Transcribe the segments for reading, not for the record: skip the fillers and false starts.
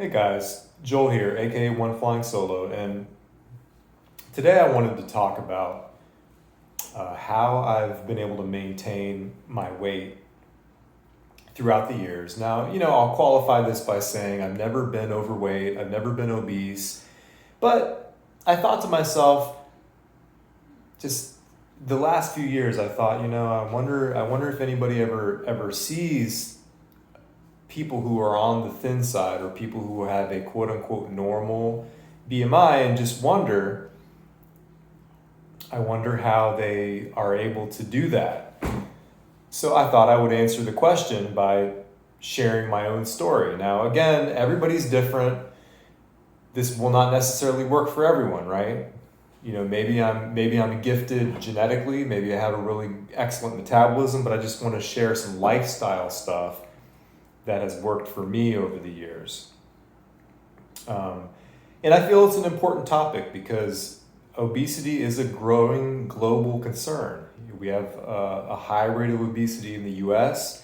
Hey guys, Joel here, aka One Flying Solo, and today I wanted to talk about how I've been able to maintain my weight throughout the years. Now, I'll qualify this by saying I've never been overweight, I've never been obese, but I thought to myself, just the last few years, I thought, I wonder if anybody ever sees people who are on the thin side or people who have a quote unquote normal BMI and just I wonder how they are able to do that. So I thought I would answer the question by sharing my own story. Now, again, everybody's different. This will not necessarily work for everyone, right? Maybe I'm gifted genetically, maybe I have a really excellent metabolism, but I just want to share some lifestyle stuff that has worked for me over the years. Um, and I feel it's an important topic because obesity is a growing global concern. We have a high rate of obesity in the US.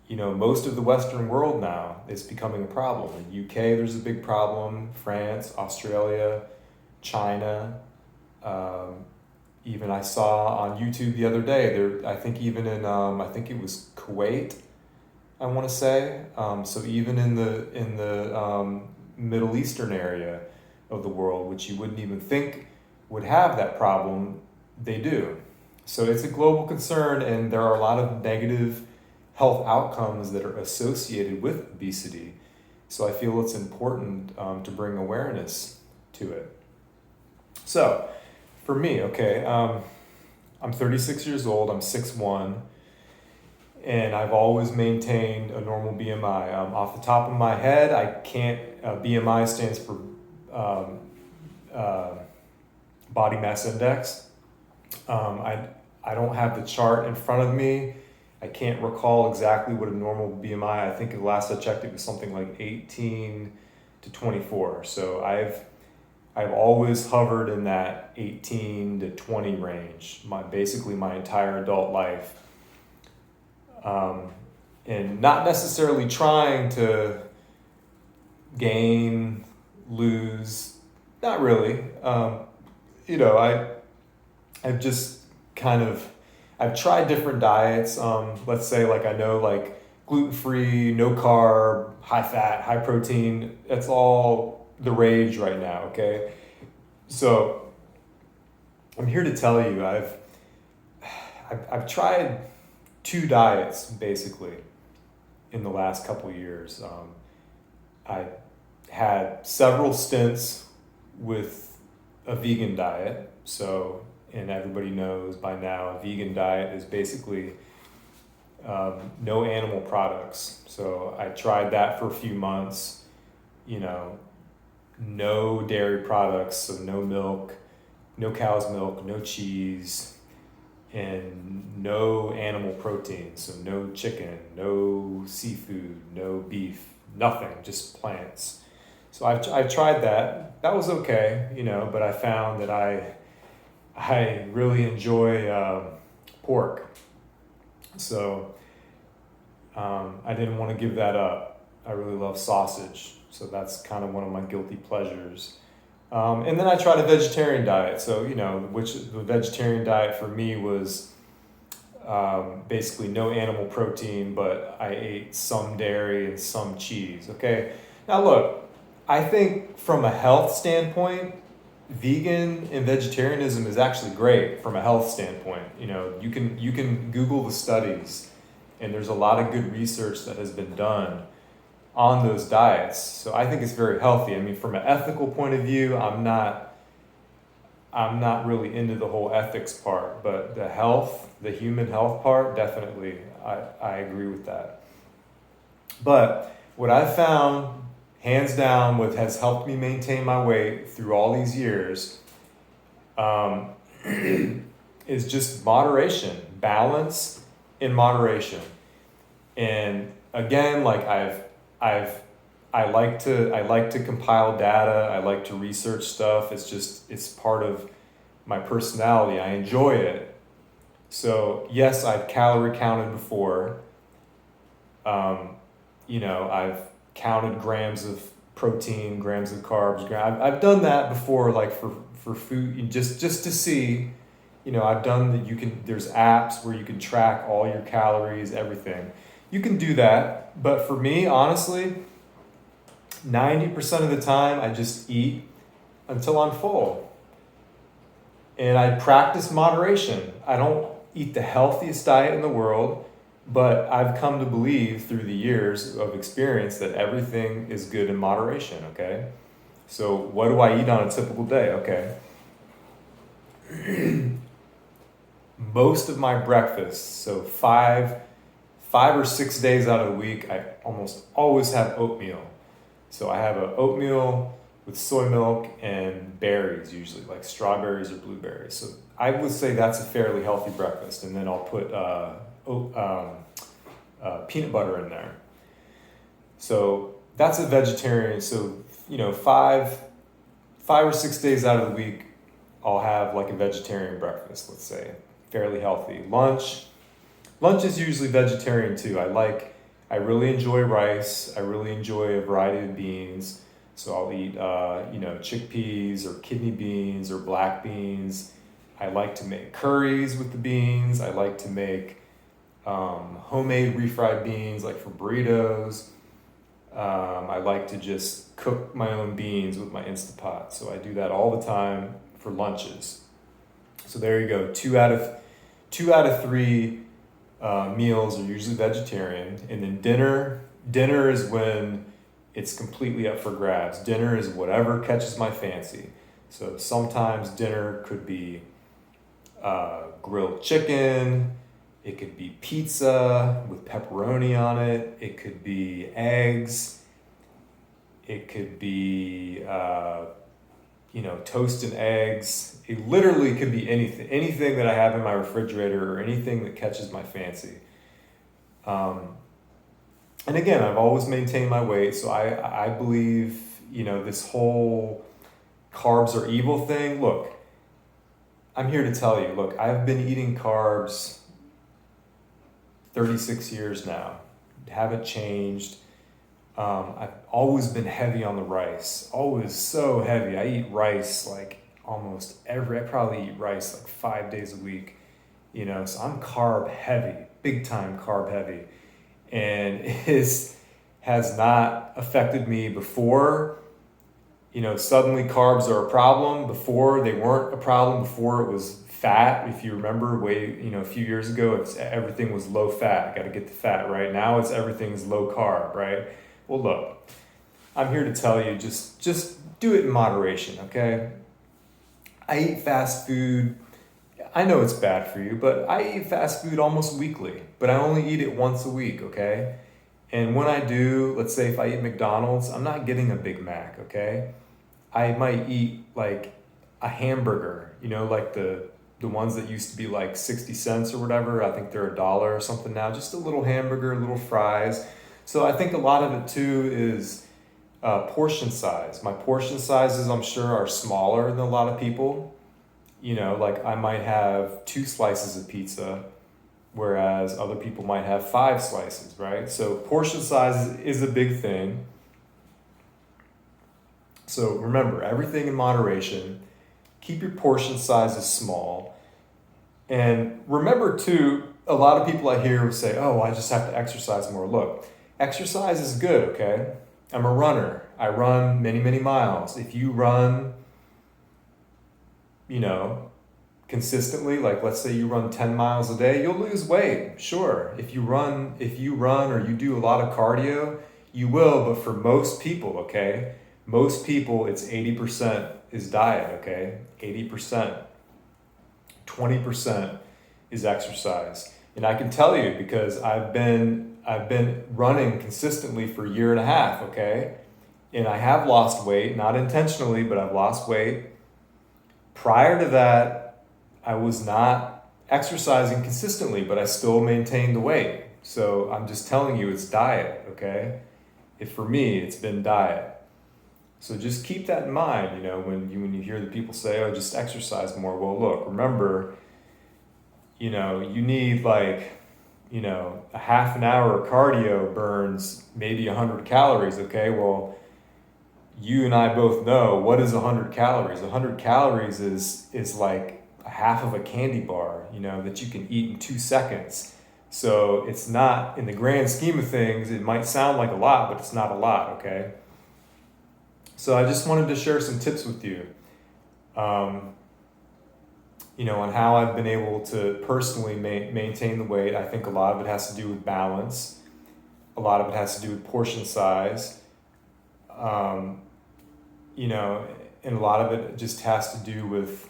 Most of the Western world now is becoming a problem. In the UK, there's a big problem. France, Australia, China. Even I saw on YouTube the other day, I think even in, I think it was Kuwait, I want to say. So even in the Middle Eastern area of the world, which you wouldn't even think would have that problem, they do. So it's a global concern, and there are a lot of negative health outcomes that are associated with obesity. So I feel it's important to bring awareness to it. So for me, okay, I'm 36 years old, I'm 6'1", and I've always maintained a normal BMI. Off the top of my head, I can't. BMI stands for um, uh, body mass index. I don't have the chart in front of me. I can't recall exactly what a normal BMI. I think the last I checked, it was something like 18 to 24. So I've always hovered in that 18 to 20 range. Basically my entire adult life. And not necessarily trying to gain, lose, not really. I've just I've tried different diets. Let's say like I know like gluten-free, no carb, high fat, high protein. That's all the rage right now. Okay, so I'm here to tell you I've tried two diets basically in the last couple of years. I had several stints with a vegan diet. So, and everybody knows by now, a vegan diet is basically no animal products. So I tried that for a few months, you know, no dairy products, so no milk, no cow's milk, no cheese, and no animal protein. So no chicken, no seafood, no beef, nothing, just plants. So I've tried that. That was okay, but I found that I really enjoy pork. So I didn't want to give that up. I really love sausage. So that's kind of one of my guilty pleasures. And then I tried a vegetarian diet. So, which the vegetarian diet for me was basically no animal protein, but I ate some dairy and some cheese. Okay. Now, look, I think from a health standpoint, vegan and vegetarianism is actually great from a health standpoint. You can Google the studies, and there's a lot of good research that has been done on those diets. So I think it's very healthy. I mean, from an ethical point of view, I'm not really into the whole ethics part, but the human health part, definitely, I agree with that. But what I've found, hands down, what has helped me maintain my weight through all these years, um, is just moderation, balance in moderation. And again, like I've I like to compile data. I like to research stuff. It's part of my personality. I enjoy it. So yes, I've calorie counted before. Um, I've counted grams of protein, grams of carbs. I've done that before, like for food, just to see. I've done that. There's apps where you can track all your calories, everything. You can do that, but for me, honestly, 90% of the time, I just eat until I'm full. And I practice moderation. I don't eat the healthiest diet in the world, but I've come to believe through the years of experience that everything is good in moderation, okay? So what do I eat on a typical day? Okay. Most of my breakfasts, so five or 6 days out of the week, I almost always have oatmeal. So I have an oatmeal with soy milk and berries, usually like strawberries or blueberries. So I would say that's a fairly healthy breakfast. And then I'll put peanut butter in there. So that's a vegetarian. So, 5 or 6 days out of the week, I'll have like a vegetarian breakfast, let's say, fairly healthy. Lunch is usually vegetarian too. I really enjoy rice. I really enjoy a variety of beans. So I'll eat, chickpeas or kidney beans or black beans. I like to make curries with the beans. I like to make homemade refried beans, like for burritos. I like to just cook my own beans with my Instapot. So I do that all the time for lunches. So there you go. Two out of three meals are usually vegetarian, and then dinner is when it's completely up for grabs. Dinner is whatever catches my fancy. So sometimes dinner could be grilled chicken, it could be pizza with pepperoni on it, it could be eggs, it could be toast and eggs. It literally could be anything that I have in my refrigerator or anything that catches my fancy. And again, I've always maintained my weight, so I believe, this whole carbs are evil thing. Look, I'm here to tell you, look, I've been eating carbs 36 years now. Haven't changed. I've always been heavy on the rice, always so heavy. I eat rice like I probably eat rice like 5 days a week, so I'm carb heavy, big time carb heavy. And it has not affected me before. Suddenly carbs are a problem. Before they weren't a problem. Before it was fat. If you remember, a few years ago, everything was low fat. Got to get the fat right. Now everything's low carb, right? Well, look, I'm here to tell you, just do it in moderation, okay? I eat fast food. I know it's bad for you, but I eat fast food almost weekly, but I only eat it once a week, okay? And when I do, let's say if I eat McDonald's, I'm not getting a Big Mac, okay? I might eat like a hamburger, like the ones that used to be like 60 cents or whatever. I think they're $1 or something now. Just a little hamburger, little fries. So I think a lot of it too is portion size. My portion sizes, I'm sure, are smaller than a lot of people. Like I might have 2 slices of pizza, whereas other people might have 5 slices, right? So portion size is a big thing. So remember, everything in moderation. Keep your portion sizes small. And remember too, a lot of people I hear say, oh, I just have to exercise more. Look, exercise is good, okay? I'm a runner. I run many, many miles. If you run, consistently, like let's say you run 10 miles a day, you'll lose weight. Sure. If you run or you do a lot of cardio, you will. But for most people, okay, it's 80% is diet, okay? 80%. 20% is exercise. And I can tell you because I've been running consistently for 1.5 years, okay? And I have lost weight, not intentionally, but I've lost weight. Prior to that, I was not exercising consistently, but I still maintained the weight. So I'm just telling you, it's diet, okay? For me, it's been diet. So just keep that in mind, when you hear the people say, oh, just exercise more. Well, look, remember, you need like, a half an hour of cardio burns maybe 100 calories. Okay, well, you and I both know what is 100 calories. 100 calories is like a half of a candy bar, that you can eat in 2 seconds. So it's not, in the grand scheme of things, it might sound like a lot, but it's not a lot, okay? So I just wanted to share some tips with you, on how I've been able to personally maintain the weight. I think a lot of it has to do with balance. A lot of it has to do with portion size. And a lot of it just has to do with,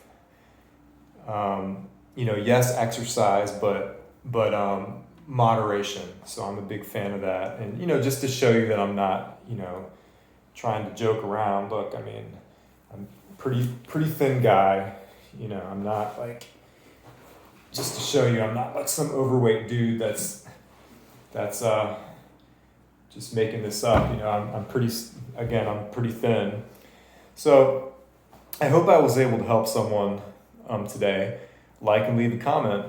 yes, exercise, but moderation. So I'm a big fan of that. And, just to show you that I'm not, trying to joke around. Look, I mean, I'm pretty thin guy. I'm not like, just to show you, I'm not like some overweight dude that's just making this up. I'm pretty thin. So I hope I was able to help someone today. Like and leave a comment.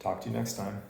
Talk to you next time.